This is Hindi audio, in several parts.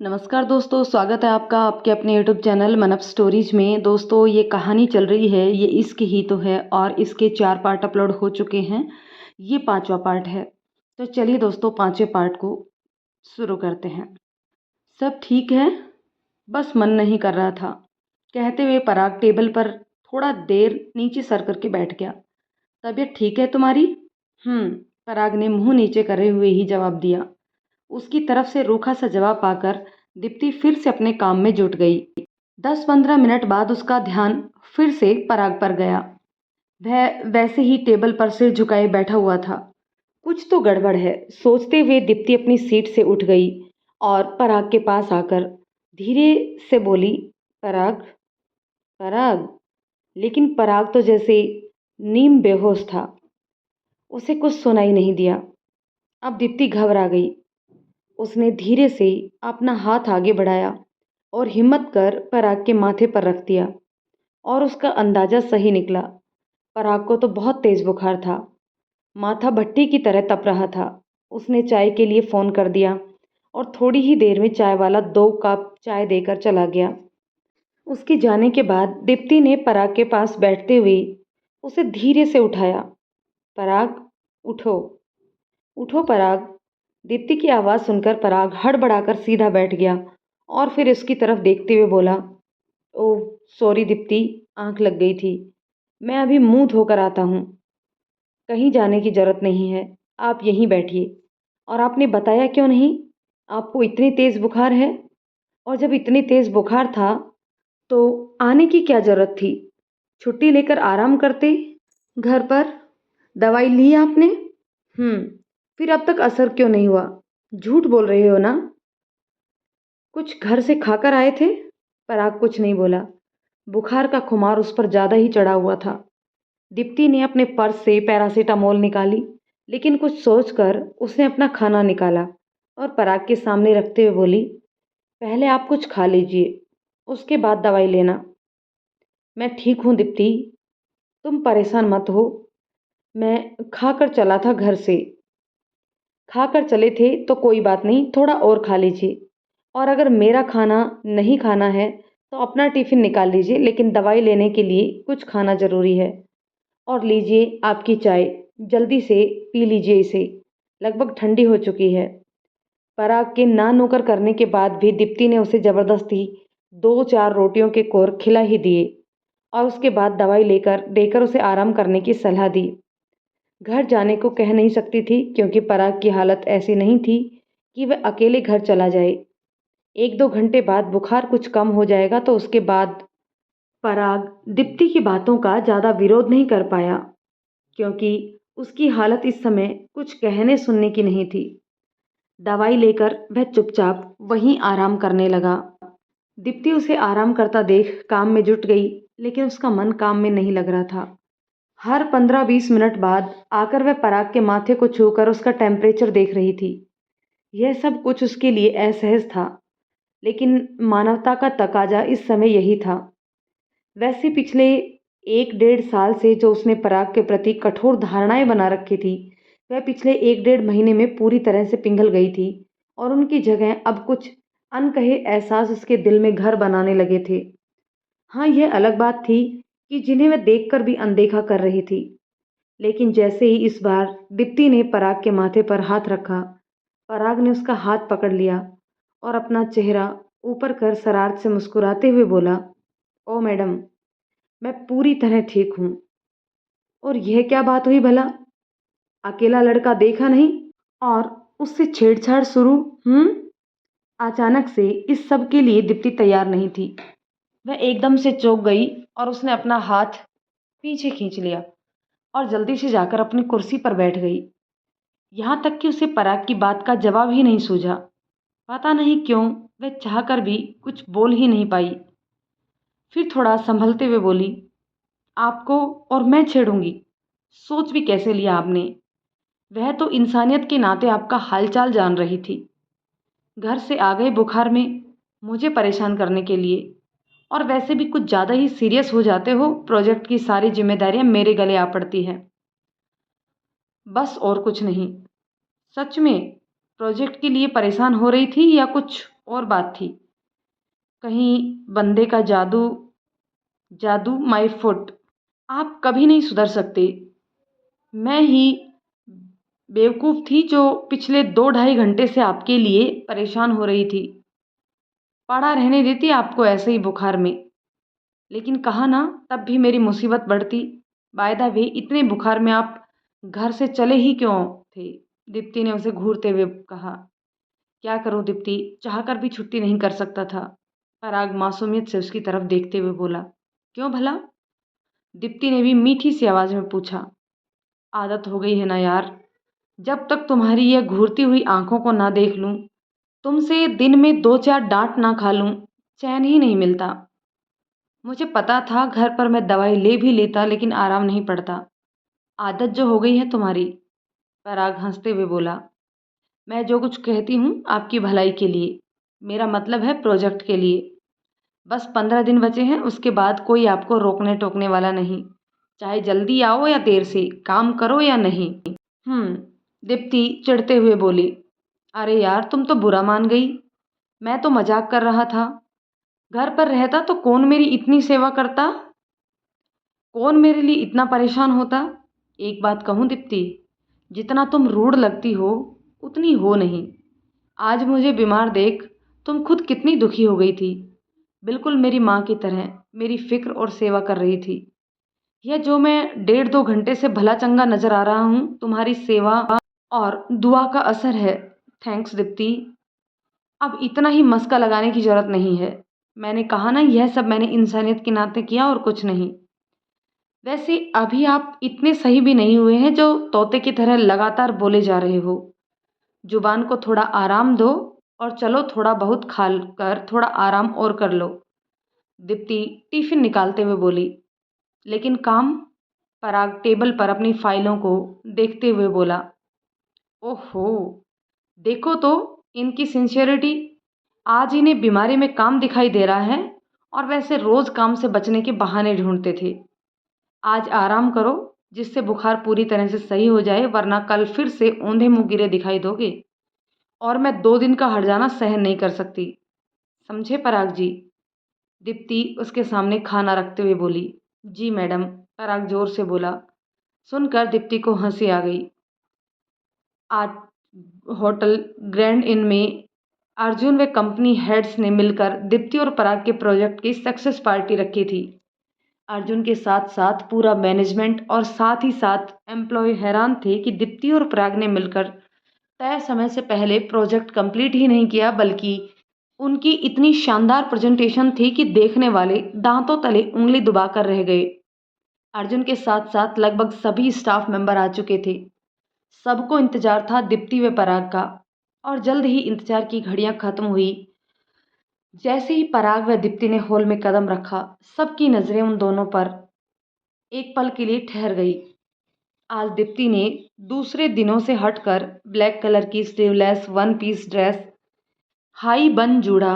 नमस्कार दोस्तों, स्वागत है आपका आपके अपने यूट्यूब चैनल मनप स्टोरीज में। दोस्तों, ये कहानी चल रही है, ये इश्क ही तो है और इसके 4 पार्ट अपलोड हो चुके हैं। ये 5वां पार्ट है। तो चलिए दोस्तों, 5वें पार्ट को शुरू करते हैं। सब ठीक है, बस मन नहीं कर रहा था, कहते हुए पराग टेबल पर थोड़ा देर नीचे सर करके बैठ गया। तबीयत ठीक है तुम्हारी? पराग ने मुंह नीचे करे हुए ही जवाब दिया। उसकी तरफ से रूखा सा जवाब पाकर दीप्ति फिर से अपने काम में जुट गई। 10-15 मिनट बाद उसका ध्यान फिर से पराग पर गया। वह वैसे ही टेबल पर सिर झुकाए बैठा हुआ था। कुछ तो गड़बड़ है, सोचते हुए दीप्ति अपनी सीट से उठ गई और पराग के पास आकर धीरे से बोली, पराग, पराग। लेकिन पराग तो जैसे नीम बेहोश था, उसे कुछ सुनाई नहीं दिया। अब दीप्ति घबरा गई। उसने धीरे से अपना हाथ आगे बढ़ाया और हिम्मत कर पराग के माथे पर रख दिया। और उसका अंदाजा सही निकला। पराग को तो बहुत तेज बुखार था, माथा भट्टी की तरह तप रहा था। उसने चाय के लिए फ़ोन कर दिया और थोड़ी ही देर में चाय वाला 2 कप चाय देकर चला गया। उसके जाने के बाद दीप्ति ने पराग के पास बैठते हुए उसे धीरे से उठाया। पराग, उठो, उठो पराग। दीप्ति की आवाज़ सुनकर पराग हड़बड़ाकर सीधा बैठ गया और फिर उसकी तरफ देखते हुए बोला, ओह सॉरी दीप्ति, आंख लग गई थी। मैं अभी मुंह धोकर आता हूँ। कहीं जाने की ज़रूरत नहीं है, आप यहीं बैठिए। और आपने बताया क्यों नहीं? आपको इतनी तेज़ बुखार है? और जब इतनी तेज़ बुखार था तो आने की क्या ज़रूरत थी? छुट्टी लेकर आराम करते घर पर। दवाई ली आपने? फिर अब तक असर क्यों नहीं हुआ? झूठ बोल रहे हो ना? कुछ घर से खाकर आए थे? पराग कुछ नहीं बोला। बुखार का खुमार उस पर ज़्यादा ही चढ़ा हुआ था। दीप्ति ने अपने पर्स से पैरासीटामोल निकाली, लेकिन कुछ सोचकर उसने अपना खाना निकाला और पराग के सामने रखते हुए बोली, पहले आप कुछ खा लीजिए, उसके बाद दवाई लेना। मैं ठीक हूँ दीप्ति, तुम परेशान मत हो। मैं खाकर चला था घर से। खाकर चले थे तो कोई बात नहीं, थोड़ा और खा लीजिए। और अगर मेरा खाना नहीं खाना है तो अपना टिफ़िन निकाल लीजिए, लेकिन दवाई लेने के लिए कुछ खाना ज़रूरी है। और लीजिए आपकी चाय, जल्दी से पी लीजिए इसे, लगभग ठंडी हो चुकी है। पराग के ना नुकर करने के बाद भी दीप्ति ने उसे ज़बरदस्ती 2-4 रोटियों के कोर खिला ही दिए और उसके बाद दवाई लेकर देकर उसे आराम करने की सलाह दी। घर जाने को कह नहीं सकती थी क्योंकि पराग की हालत ऐसी नहीं थी कि वह अकेले घर चला जाए। 1-2 घंटे बाद बुखार कुछ कम हो जाएगा तो उसके बाद। पराग दीप्ति की बातों का ज़्यादा विरोध नहीं कर पाया क्योंकि उसकी हालत इस समय कुछ कहने सुनने की नहीं थी। दवाई लेकर वह चुपचाप वहीं आराम करने लगा। दीप्ति उसे आराम करता देख काम में जुट गई, लेकिन उसका मन काम में नहीं लग रहा था। हर 15-20 मिनट बाद आकर वह पराग के माथे को छूकर उसका टेम्परेचर देख रही थी। यह सब कुछ उसके लिए असहज था, लेकिन मानवता का तकाजा इस समय यही था। वैसे पिछले 1-1.5 साल से जो उसने पराग के प्रति कठोर धारणाएं बना रखी थी, वह पिछले 1-1.5 महीने में पूरी तरह से पिघल गई थी और उनकी जगह अब कुछ अनकहे एहसास उसके दिल में घर बनाने लगे थे। हाँ, यह अलग बात थी कि जिन्हें वह देखकर भी अनदेखा कर रही थी। लेकिन जैसे ही इस बार दीप्ति ने पराग के माथे पर हाथ रखा, पराग ने उसका हाथ पकड़ लिया और अपना चेहरा ऊपर कर शरारत से मुस्कुराते हुए बोला, ओ मैडम, मैं पूरी तरह ठीक हूँ। और यह क्या बात हुई भला? अकेला लड़का देखा नहीं और उससे छेड़छाड़ शुरू? अचानक से इस सब के लिए दीप्ति तैयार नहीं थी। वह एकदम से चौंक गई और उसने अपना हाथ पीछे खींच लिया और जल्दी से जाकर अपनी कुर्सी पर बैठ गई। यहाँ तक कि उसे पराग की बात का जवाब ही नहीं सूझा। पता नहीं क्यों वह चाहकर भी कुछ बोल ही नहीं पाई। फिर थोड़ा संभलते हुए बोली, आपको और मैं छेड़ूंगी? सोच भी कैसे लिया आपने? वह तो इंसानियत के नाते आपका हालचाल जान रही थी। घर से आ गए बुखार में मुझे परेशान करने के लिए, और वैसे भी कुछ ज़्यादा ही सीरियस हो जाते हो। प्रोजेक्ट की सारी जिम्मेदारियां मेरे गले आ पड़ती हैं, बस और कुछ नहीं। सच में प्रोजेक्ट के लिए परेशान हो रही थी या कुछ और बात थी। कहीं बंदे का जादू, जादू माय फुट। आप कभी नहीं सुधर सकते। मैं ही बेवकूफ़ थी जो पिछले 2 ढाई घंटे से आपके लिए परेशान हो रही थी। पड़ा रहने देती आपको ऐसे ही बुखार में। लेकिन कहा ना, तब भी मेरी मुसीबत बढ़ती। बाय द वे, इतने बुखार में आप घर से चले ही क्यों थे? दीप्ति ने उसे घूरते हुए कहा। क्या करूं दीप्ति, चाहकर भी छुट्टी नहीं कर सकता था। पराग मासूमियत से उसकी तरफ देखते हुए बोला। क्यों भला? दीप्ति ने भी मीठी सी आवाज में पूछा। आदत हो गई है ना यार। जब तक तुम्हारी यह घूरती हुई आंखों को ना देख लूं, तुमसे दिन में 2 4 डांट ना खा लूं, चैन ही नहीं मिलता। मुझे पता था घर पर मैं दवाई ले भी लेता, लेकिन आराम नहीं पड़ता। आदत जो हो गई है तुम्हारी। पराग हंसते हुए बोला। मैं जो कुछ कहती हूँ आपकी भलाई के लिए। मेरा मतलब है प्रोजेक्ट के लिए। बस 15 दिन बचे हैं, उसके बाद कोई आपको रोकने टोकने वाला नहीं। चाहे जल्दी आओ या देर से, काम करो या नहीं। दीप्ति चिढ़ते हुए बोली। अरे यार, तुम तो बुरा मान गई। मैं तो मजाक कर रहा था। घर पर रहता तो कौन मेरी इतनी सेवा करता, कौन मेरे लिए इतना परेशान होता। एक बात कहूँ दीप्ति, जितना तुम रूढ़ लगती हो उतनी हो नहीं। आज मुझे बीमार देख तुम खुद कितनी दुखी हो गई थी। बिल्कुल मेरी माँ की तरह मेरी फिक्र और सेवा कर रही थी। यह जो मैं 1.5 2 घंटे से भला चंगा नजर आ रहा हूँ, तुम्हारी सेवा और दुआ का असर है। थैंक्स दीप्ति। अब इतना ही मस्का लगाने की जरूरत नहीं है। मैंने कहा ना, यह सब मैंने इंसानियत के नाते किया और कुछ नहीं। वैसे अभी आप इतने सही भी नहीं हुए हैं जो तोते की तरह लगातार बोले जा रहे हो। जुबान को थोड़ा आराम दो और चलो, थोड़ा बहुत खा कर थोड़ा आराम और कर लो। दीप्ति टिफिन निकालते हुए बोली। लेकिन काम? पराग टेबल पर अपनी फाइलों को देखते हुए बोला। ओहो, देखो तो इनकी सिंसियरिटी। आज इन्हें बीमारी में काम दिखाई दे रहा है और वैसे रोज काम से बचने के बहाने ढूंढते थे। आज आराम करो जिससे बुखार पूरी तरह से सही हो जाए, वरना कल फिर से औंधे मुंह गिरे दिखाई दोगे और मैं 2 दिन का हट जाना सहन नहीं कर सकती। समझे पराग जी? दीप्ति उसके सामने खाना रखते हुए बोली। जी मैडम, पराग जोर से बोला। सुनकर दीप्ति को हंसी आ गई। आज होटल ग्रैंड इन में अर्जुन व कंपनी हेड्स ने मिलकर दीप्ति और पराग के प्रोजेक्ट की सक्सेस पार्टी रखी थी। अर्जुन के साथ साथ पूरा मैनेजमेंट और साथ ही साथ एम्प्लॉय हैरान थे कि दीप्ति और पराग ने मिलकर तय समय से पहले प्रोजेक्ट कंप्लीट ही नहीं किया, बल्कि उनकी इतनी शानदार प्रेजेंटेशन थी कि देखने वाले दांतों तले उंगली दबाकर रह गए। अर्जुन के साथ साथ लगभग सभी स्टाफ मेंबर आ चुके थे। सबको इंतजार था दीप्ति व पराग का, और जल्द ही इंतजार की घड़ियां खत्म हुई। जैसे ही पराग व दीप्ति ने हॉल में कदम रखा, सबकी नजरें उन दोनों पर एक पल के लिए ठहर गई। आज दीप्ति ने दूसरे दिनों से हटकर ब्लैक कलर की sleeveless one piece dress, high bun जूड़ा,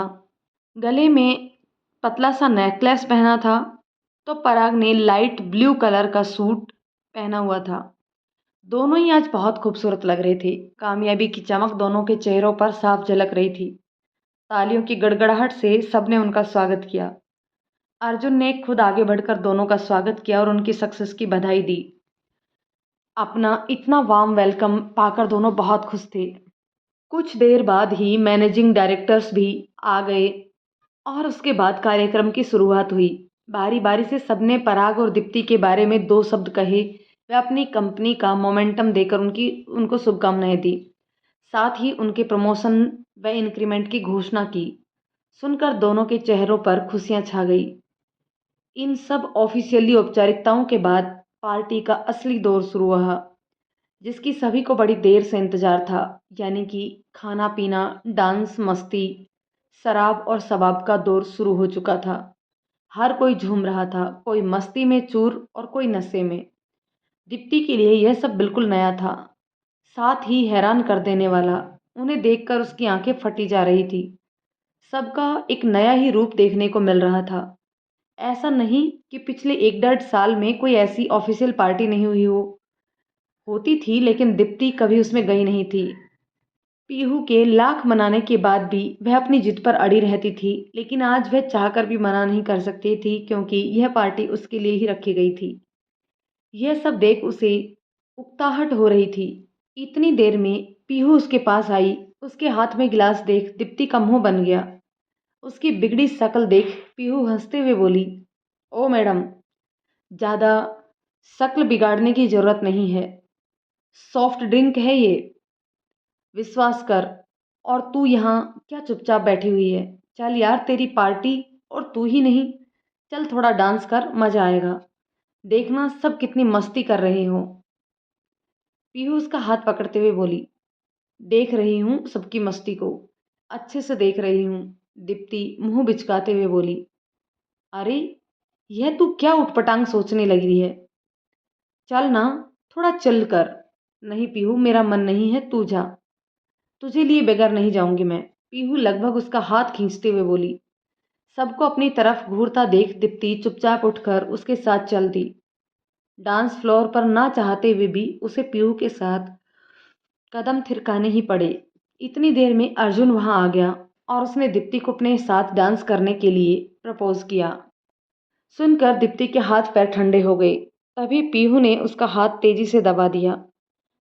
गले में पतला सा नेकलेस पहना था, तो पराग ने लाइट ब्लू कलर का सूट पहना हुआ था। दोनों ही आज बहुत खूबसूरत लग रहे थे। कामयाबी की चमक दोनों के चेहरों पर साफ झलक रही थी। तालियों की गड़गड़ाहट से सबने उनका स्वागत किया। अर्जुन ने खुद आगे बढ़कर दोनों का स्वागत किया और उनकी सक्सेस की बधाई दी। अपना इतना वार्म वेलकम पाकर दोनों बहुत खुश थे। कुछ देर बाद ही मैनेजिंग डायरेक्टर्स भी आ गए और उसके बाद कार्यक्रम की शुरुआत हुई। बारी बारी से सबने पराग और दीप्ति के बारे में 2 शब्द कहे वे अपनी कंपनी का मोमेंटम देकर उनको शुभकामनाएं दी। साथ ही उनके प्रमोशन व इंक्रीमेंट की घोषणा की। सुनकर दोनों के चेहरों पर खुशियां छा गई। इन सब ऑफिशियली औपचारिकताओं के बाद पार्टी का असली दौर शुरू हुआ, जिसकी सभी को बड़ी देर से इंतजार था। यानी कि खाना पीना, डांस, मस्ती, शराब और शबाब का दौर शुरू हो चुका था। हर कोई झूम रहा था, कोई मस्ती में चूर और कोई नशे में। दीप्ति के लिए यह सब बिल्कुल नया था, साथ ही हैरान कर देने वाला। उन्हें देखकर उसकी आंखें फटी जा रही थी। सबका एक नया ही रूप देखने को मिल रहा था। ऐसा नहीं कि पिछले 1 1.5 साल में कोई ऐसी ऑफिशियल पार्टी नहीं हुई हो। होती थी, लेकिन दीप्ति कभी उसमें गई नहीं थी। पीहू के लाख मनाने के बाद भी वह अपनी जिद पर अड़ी रहती थी, लेकिन आज वह चाहकर भी मना नहीं कर सकती थी क्योंकि यह पार्टी उसके लिए ही रखी गई थी। यह सब देख उसे उकताहट हो रही थी। इतनी देर में पीहू उसके पास आई। उसके हाथ में गिलास देख दीप्ति का मुंह बन गया। उसकी बिगड़ी शक्ल देख पीहू हंसते हुए बोली, ओ मैडम, ज़्यादा शक्ल बिगाड़ने की ज़रूरत नहीं है। सॉफ्ट ड्रिंक है ये, विश्वास कर। और तू यहाँ क्या चुपचाप बैठी हुई है? चल यार, तेरी पार्टी और तू ही नहीं। चल थोड़ा डांस कर, मजा आएगा। देखना सब कितनी मस्ती कर रहे हो। पीहू उसका हाथ पकड़ते हुए बोली, देख रही हूँ सबकी मस्ती को, अच्छे से देख रही हूँ। दीप्ति मुंह बिचकाते हुए बोली, अरे यह तू क्या उटपटांग सोचने लगी है? चल ना, थोड़ा चिल कर। नहीं पीहू, मेरा मन नहीं है, तू जा। तुझे लिए बगैर नहीं जाऊंगी मैं। पीहू लगभग उसका हाथ खींचते हुए बोली। सबको अपनी तरफ घूरता देख दीप्ति चुपचाप उठकर उसके साथ चल दी। डांस फ्लोर पर ना चाहते हुए भी उसे पीहू के साथ कदम थिरकाने ही पड़े। इतनी देर में अर्जुन वहां आ गया और उसने दीप्ति को अपने साथ डांस करने के लिए प्रपोज किया। सुनकर दीप्ति के हाथ पैर ठंडे हो गए। तभी पीहू ने उसका हाथ तेजी से दबा दिया।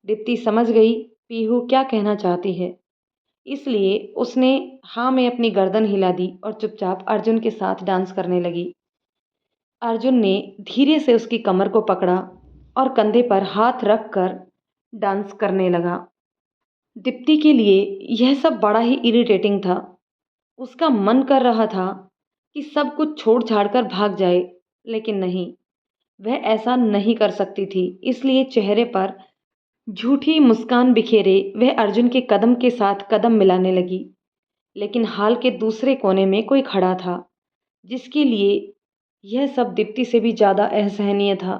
दीप्ति समझ गई पीहू क्या कहना चाहती है, इसलिए उसने हाँ में अपनी गर्दन हिला दी और चुपचाप अर्जुन के साथ डांस करने लगी। अर्जुन ने धीरे से उसकी कमर को पकड़ा और कंधे पर हाथ रख कर डांस करने लगा। दीप्ति के लिए यह सब बड़ा ही इरिटेटिंग था। उसका मन कर रहा था कि सब कुछ छोड़ छाड़ कर भाग जाए, लेकिन नहीं, वह ऐसा नहीं कर सकती थी। इसलिए चेहरे पर झूठी मुस्कान बिखेरे वह अर्जुन के कदम के साथ कदम मिलाने लगी। लेकिन हाल के दूसरे कोने में कोई खड़ा था जिसके लिए यह सब दीप्ति से भी ज़्यादा असहनीय था।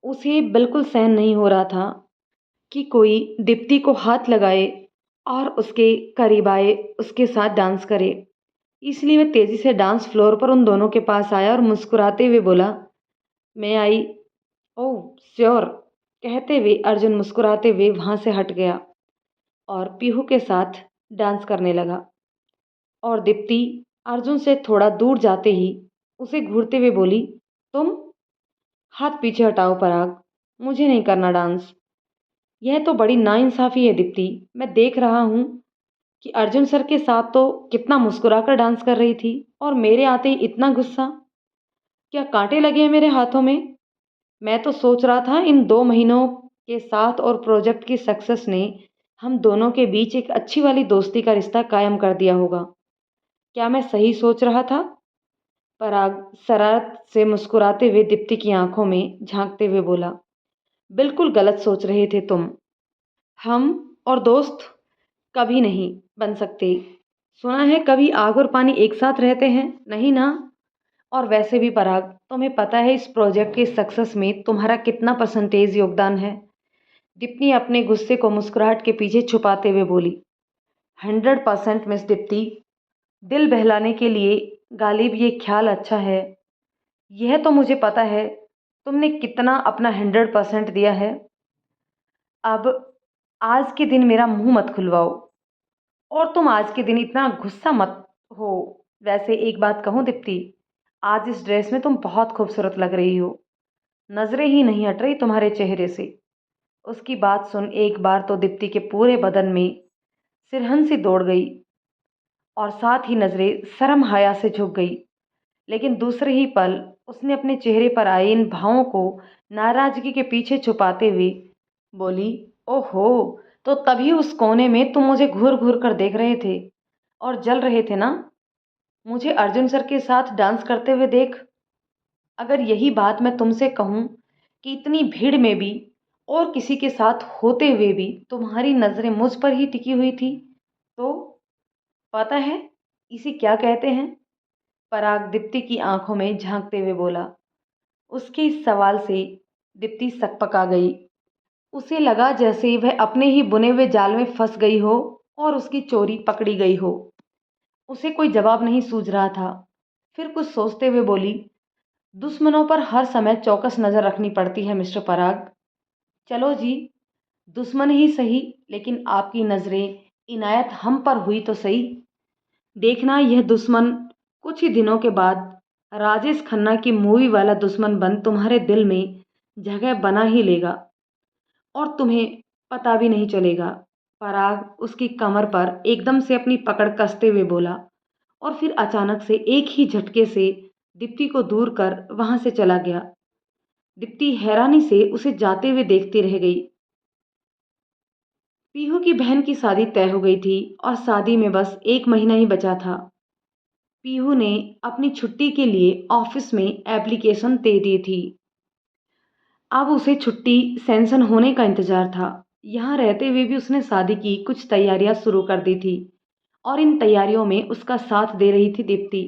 उसे बिल्कुल सहन नहीं हो रहा था कि कोई दीप्ति को हाथ लगाए और उसके करीब आए, उसके साथ डांस करे। इसलिए वह तेजी से डांस फ्लोर पर उन दोनों के पास आया और मुस्कुराते हुए बोला, मैं आई। ओह श्योर, कहते हुए अर्जुन मुस्कुराते हुए वहां से हट गया और पीहू के साथ डांस करने लगा। और दीप्ति अर्जुन से थोड़ा दूर जाते ही उसे घूरते हुए बोली, तुम हाथ पीछे हटाओ पराग, मुझे नहीं करना डांस। यह तो बड़ी नाइंसाफी है दीप्ति। मैं देख रहा हूँ कि अर्जुन सर के साथ तो कितना मुस्कुराकर डांस कर रही थी और मेरे आते ही इतना गुस्सा। क्या कांटे लगे हैं मेरे हाथों में? मैं तो सोच रहा था इन 2 महीनों के साथ और प्रोजेक्ट की सक्सेस ने हम दोनों के बीच एक अच्छी वाली दोस्ती का रिश्ता कायम कर दिया होगा। क्या मैं सही सोच रहा था? पराग शरारत से मुस्कुराते हुए दीप्ति की आंखों में झांकते हुए बोला, बिल्कुल गलत सोच रहे थे तुम। हम और दोस्त कभी नहीं बन सकते। सुना है कभी आग और पानी एक साथ रहते हैं, नहीं ना? और वैसे भी पराग, तुम्हें पता है इस प्रोजेक्ट की सक्सेस में तुम्हारा कितना परसेंटेज योगदान है? दीप्ति अपने गुस्से को मुस्कुराहट के पीछे छुपाते हुए बोली, 100% मिस दीप्ति। दिल बहलाने के लिए गालिब ये ख्याल अच्छा है। यह तो मुझे पता है तुमने कितना अपना 100% दिया है। अब आज के दिन मेरा मुंह मत खुलवाओ और तुम आज के दिन इतना गुस्सा मत हो। वैसे एक बात कहूँ दीप्ति, आज इस ड्रेस में तुम बहुत खूबसूरत लग रही हो। नजरें ही नहीं हट रही तुम्हारे चेहरे से। उसकी बात सुन एक बार तो दीप्ति के पूरे बदन में सिरहन सी दौड़ गई और साथ ही नजरें शर्म हया से झुक गई। लेकिन दूसरे ही पल उसने अपने चेहरे पर आए इन भावों को नाराजगी के पीछे छुपाते हुए बोली, ओहो, तो तभी उस कोने में तुम मुझे घूर घूर कर देख रहे थे और जल रहे थे ना, मुझे अर्जुन सर के साथ डांस करते हुए देख। अगर यही बात मैं तुमसे कहूँ कि इतनी भीड़ में भी और किसी के साथ होते हुए भी तुम्हारी नजरें मुझ पर ही टिकी हुई थी, तो पता है इसे क्या कहते हैं? पराग दीप्ति की आंखों में झांकते हुए बोला। उसके इस सवाल से दीप्ति सकपका गई। उसे लगा जैसे वह अपने ही बुने हुए जाल में फंस गई हो और उसकी चोरी पकड़ी गई हो। उसे कोई जवाब नहीं सूझ रहा था। फिर कुछ सोचते हुए बोली, दुश्मनों पर हर समय चौकस नजर रखनी पड़ती है मिस्टर पराग। चलो जी, दुश्मन ही सही, लेकिन आपकी नजरें इनायत हम पर हुई तो सही। देखना यह दुश्मन कुछ ही दिनों के बाद राजेश खन्ना की मूवी वाला दुश्मन बन तुम्हारे दिल में जगह बना ही लेगा और तुम्हें पता भी नहीं चलेगा। पराग उसकी कमर पर एकदम से अपनी पकड़ कसते हुए बोला और फिर अचानक से एक ही झटके से दीप्ति को दूर कर वहां से चला गया। दीप्ति हैरानी से उसे जाते हुए देखती रह गई। पीहू की बहन की शादी तय हो गई थी और शादी में बस एक महीना ही बचा था। पीहू ने अपनी छुट्टी के लिए ऑफिस में एप्लीकेशन दे दी थी। अब उसे छुट्टी सैंक्शन होने का इंतजार था। यहाँ रहते हुए भी उसने शादी की कुछ तैयारियां शुरू कर दी थी और इन तैयारियों में उसका साथ दे रही थी दीप्ति।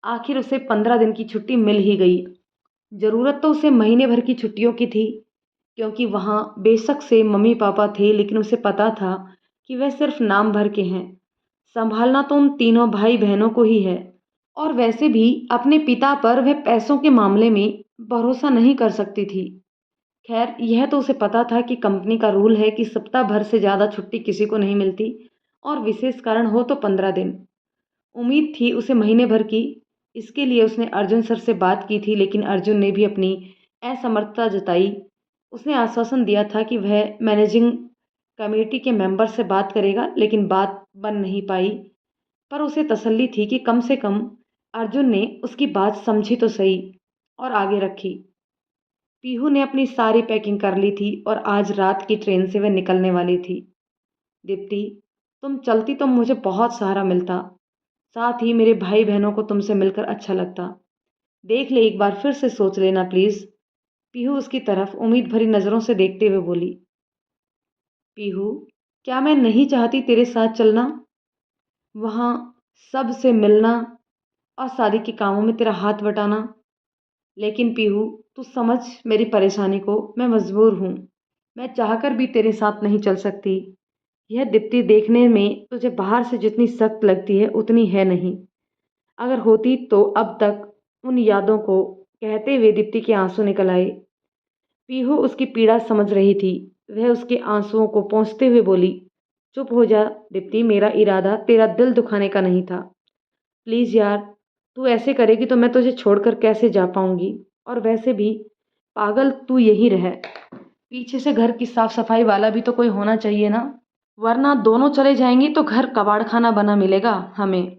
आखिर उसे 15 दिन की छुट्टी मिल ही गई। जरूरत तो उसे महीने भर की छुट्टियों की थी, क्योंकि वहाँ बेशक से मम्मी पापा थे, लेकिन उसे पता था कि वह सिर्फ नाम भर के हैं। संभालना तो उन तीनों भाई बहनों को ही है और वैसे भी अपने पिता पर वह पैसों के मामले में भरोसा नहीं कर सकती थी। खैर, यह तो उसे पता था कि कंपनी का रूल है कि सप्ताह भर से ज़्यादा छुट्टी किसी को नहीं मिलती और विशेष कारण हो तो 15 दिन। उम्मीद थी उसे महीने भर की। इसके लिए उसने अर्जुन सर से बात की थी, लेकिन अर्जुन ने भी अपनी असमर्थता जताई। उसने आश्वासन दिया था कि वह मैनेजिंग कमेटी के मेंबर से बात करेगा, लेकिन बात बन नहीं पाई। पर उसे तसल्ली थी कि कम से कम अर्जुन ने उसकी बात समझी तो सही और आगे रखी। पीहू ने अपनी सारी पैकिंग कर ली थी और आज रात की ट्रेन से वह निकलने वाली थी। दीप्ति, तुम चलती तो मुझे बहुत सहारा मिलता, साथ ही मेरे भाई बहनों को तुमसे मिलकर अच्छा लगता। देख ले, एक बार फिर से सोच लेना प्लीज। पीहू उसकी तरफ उम्मीद भरी नजरों से देखते हुए बोली। पीहू, क्या मैं नहीं चाहती तेरे साथ चलना, वहां सब से मिलना और शादी के कामों में तेरा हाथ बटाना? लेकिन पीहू, तू समझ मेरी परेशानी को, मैं मजबूर हूँ। मैं चाहकर भी तेरे साथ नहीं चल सकती। यह दीप्ति देखने में तुझे बाहर से जितनी सख्त लगती है उतनी है नहीं। अगर होती तो अब तक उन यादों को, कहते हुए दीप्ति के आंसू निकल आए। पीहू उसकी पीड़ा समझ रही थी। वह उसके आंसुओं को पोंछते हुए बोली, चुप हो जा दीप्ति, मेरा इरादा तेरा दिल दुखाने का नहीं था। प्लीज़ यार, तू ऐसे करेगी तो मैं तुझे छोड़कर कैसे जा पाऊंगी? और वैसे भी पागल तू यही रह, पीछे से घर की साफ सफाई वाला भी तो कोई होना चाहिए ना, वरना दोनों चले जाएंगी तो घर कबाड़ खाना बना मिलेगा हमें।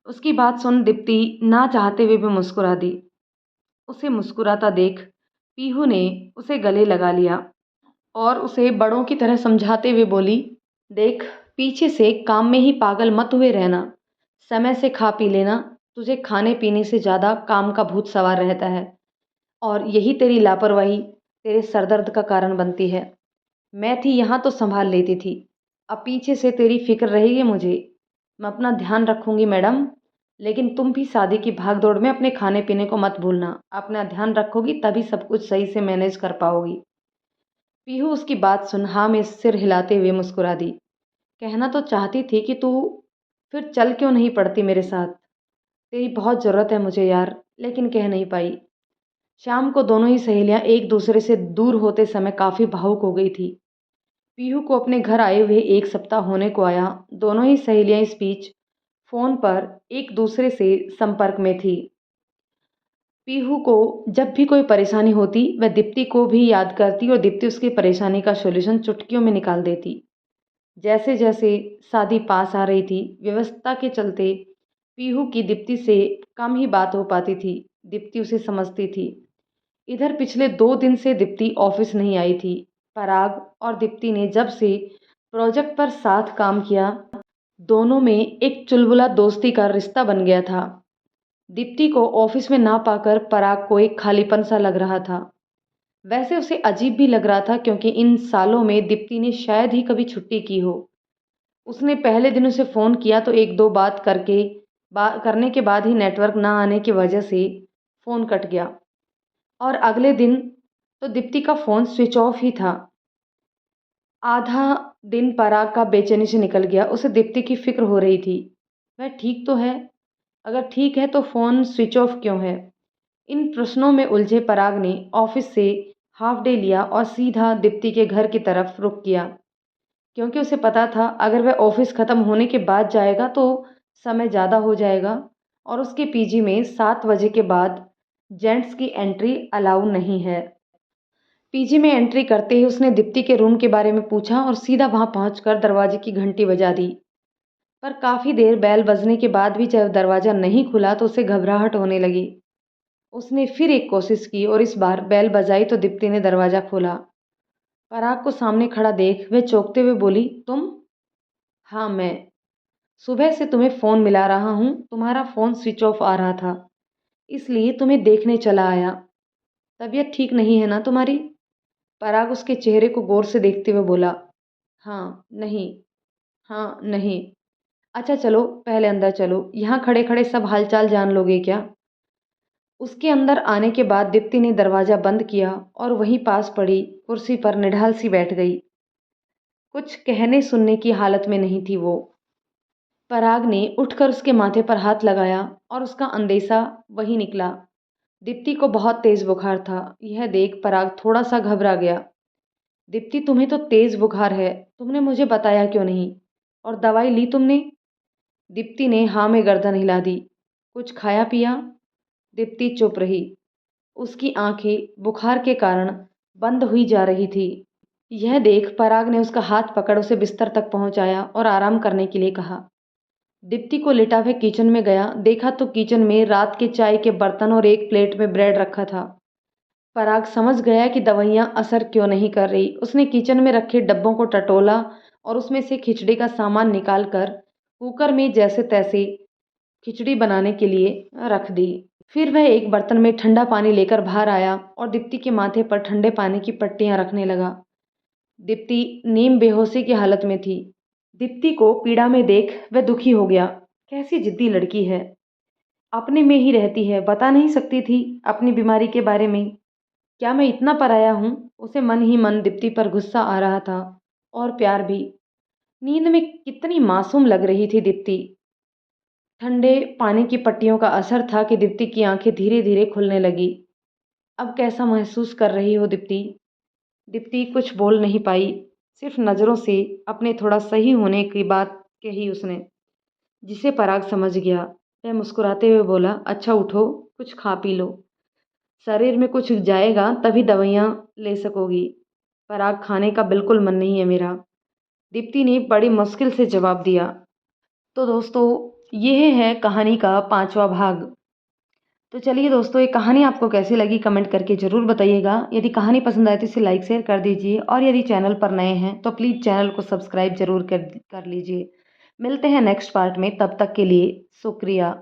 उसकी बात सुन दीप्ति ना चाहते हुए भी मुस्कुरा दी। उसे मुस्कुराता देख पीहू ने उसे गले लगा लिया और उसे बड़ों की तरह समझाते हुए बोली, देख, पीछे से काम में ही पागल मत हुए रहना, समय से खा पी लेना। तुझे खाने पीने से ज़्यादा काम का भूत सवार रहता है और यही तेरी लापरवाही तेरे सरदर्द का कारण बनती है। मैं थी यहाँ तो संभाल लेती थी, अब पीछे से तेरी फिक्र रहेगी मुझे। मैं अपना ध्यान रखूंगी मैडम, लेकिन तुम भी शादी की भाग दौड़ में अपने खाने पीने को मत भूलना। अपना ध्यान रखोगी तभी सब कुछ सही से मैनेज कर पाओगी। पीहू उसकी बात सुन हाँ में सिर हिलाते हुए मुस्कुरा दी। कहना तो चाहती थी कि तू फिर चल क्यों नहीं पड़ती मेरे साथ, तेरी बहुत ज़रूरत है मुझे यार, लेकिन कह नहीं पाई। शाम को दोनों ही सहेलियां एक दूसरे से दूर होते समय काफ़ी भावुक हो गई थी। पीहू को अपने घर आए हुए एक सप्ताह होने को आया। दोनों ही सहेलियां इस बीच फ़ोन पर एक दूसरे से संपर्क में थी। पीहू को जब भी कोई परेशानी होती वह दीप्ति को भी याद करती और दीप्ति उसकी परेशानी का सॉल्यूशन चुटकियों में निकाल देती। जैसे जैसे शादी पास आ रही थी, व्यवस्था के चलते पीहू की दीप्ति से कम ही बात हो पाती थी। दीप्ति उसे समझती थी। इधर पिछले 2 दिन से दीप्ति ऑफिस नहीं आई थी। पराग और दीप्ति ने जब से प्रोजेक्ट पर साथ काम किया, दोनों में एक चुलबुला दोस्ती का रिश्ता बन गया था। दीप्ति को ऑफिस में ना पाकर पराग को एक खालीपन सा लग रहा था। वैसे उसे अजीब भी लग रहा था, क्योंकि इन सालों में दीप्ति ने शायद ही कभी छुट्टी की हो। उसने पहले दिन उसे फ़ोन किया तो एक दो बात करने के बाद ही नेटवर्क ना आने की वजह से फ़ोन कट गया और अगले दिन तो दीप्ति का फ़ोन स्विच ऑफ ही था। आधा दिन पराग का बेचैनी से निकल गया। उसे दीप्ति की फिक्र हो रही थी। वह ठीक तो है? अगर ठीक है तो फ़ोन स्विच ऑफ क्यों है? इन प्रश्नों में उलझे पराग ने ऑफिस से हाफ डे लिया और सीधा दीप्ति के घर की तरफ रुख किया। क्योंकि उसे पता था अगर वह ऑफिस ख़त्म होने के बाद जाएगा तो समय ज़्यादा हो जाएगा और उसके पीजी में 7 बजे के बाद जेंट्स की एंट्री अलाउ नहीं है। पीजी में एंट्री करते ही उसने दीप्ति के रूम के बारे में पूछा और सीधा वहां पहुंचकर दरवाजे की घंटी बजा दी। पर काफ़ी देर बेल बजने के बाद भी जब दरवाज़ा नहीं खुला तो उसे घबराहट होने लगी। उसने फिर एक कोशिश की और इस बार बेल बजाई तो दीप्ति ने दरवाज़ा खोला। पराग को सामने खड़ा देख वह चौंकते हुए बोली, तुम? हाँ मैं। सुबह से तुम्हें फ़ोन मिला रहा हूँ, तुम्हारा फ़ोन स्विच ऑफ आ रहा था, इसलिए तुम्हें देखने चला आया। तबीयत ठीक नहीं है ना तुम्हारी? पराग उसके चेहरे को गौर से देखते हुए बोला, हाँ नहीं, हाँ नहीं। अच्छा चलो पहले अंदर चलो, यहाँ खड़े खड़े सब हालचाल जान लोगे क्या? उसके अंदर आने के बाद दीप्ति ने दरवाज़ा बंद किया और वहीं पास पड़ी कुर्सी पर निढाल सी बैठ गई। कुछ कहने सुनने की हालत में नहीं थी वो। पराग ने उठकर उसके माथे पर हाथ लगाया और उसका अंदेशा वही निकला। दीप्ति को बहुत तेज बुखार था। यह देख पराग थोड़ा सा घबरा गया। दीप्ति तुम्हें तो तेज बुखार है, तुमने मुझे बताया क्यों नहीं? और दवाई ली तुमने? दीप्ति ने हाँ में गर्दन हिला दी। कुछ खाया पिया? दीप्ति चुप रही। उसकी आंखें बुखार के कारण बंद हुई जा रही थी। यह देख पराग ने उसका हाथ पकड़ उसे बिस्तर तक पहुंचाया और आराम करने के लिए कहा। दीप्ति को लिटा हुए किचन में गया, देखा तो किचन में रात के चाय के बर्तन और एक प्लेट में ब्रेड रखा था। पराग समझ गया कि दवाइयाँ असर क्यों नहीं कर रही। उसने किचन में रखे डब्बों को टटोला और उसमें से खिचड़ी का सामान निकालकर कुकर में जैसे तैसे खिचड़ी बनाने के लिए रख दी। फिर वह एक बर्तन में ठंडा पानी लेकर बाहर आया और दीप्ति के माथे पर ठंडे पानी की पट्टियां रखने लगा। दीप्ति नीम बेहोशी की हालत में थी। दीप्ति को पीड़ा में देख वह दुखी हो गया। कैसी जिद्दी लड़की है, अपने में ही रहती है, बता नहीं सकती थी अपनी बीमारी के बारे में। क्या मैं इतना पराया हूँ? उसे मन ही मन दीप्ति पर गुस्सा आ रहा था और प्यार भी। नींद में कितनी मासूम लग रही थी दीप्ति। ठंडे पानी की पट्टियों का असर था कि दीप्ति की आंखें धीरे धीरे खुलने लगी। अब कैसा महसूस कर रही हो दीप्ति? दीप्ति कुछ बोल नहीं पाई, सिर्फ नज़रों से अपने थोड़ा सही होने की बात कही उसने, जिसे पराग समझ गया। वह मुस्कुराते हुए बोला, अच्छा उठो, कुछ खा पी लो, शरीर में कुछ जाएगा तभी दवाइयाँ ले सकोगी। पराग खाने का बिल्कुल मन नहीं है मेरा, दीप्ति ने बड़ी मुश्किल से जवाब दिया। तो दोस्तों यह है कहानी का 5वां भाग। तो चलिए दोस्तों, ये कहानी आपको कैसी लगी कमेंट करके ज़रूर बताइएगा। यदि कहानी पसंद आए तो इसे लाइक शेयर कर दीजिए और यदि चैनल पर नए हैं तो प्लीज़ चैनल को सब्सक्राइब ज़रूर कर लीजिए। मिलते हैं नेक्स्ट पार्ट में, तब तक के लिए शुक्रिया।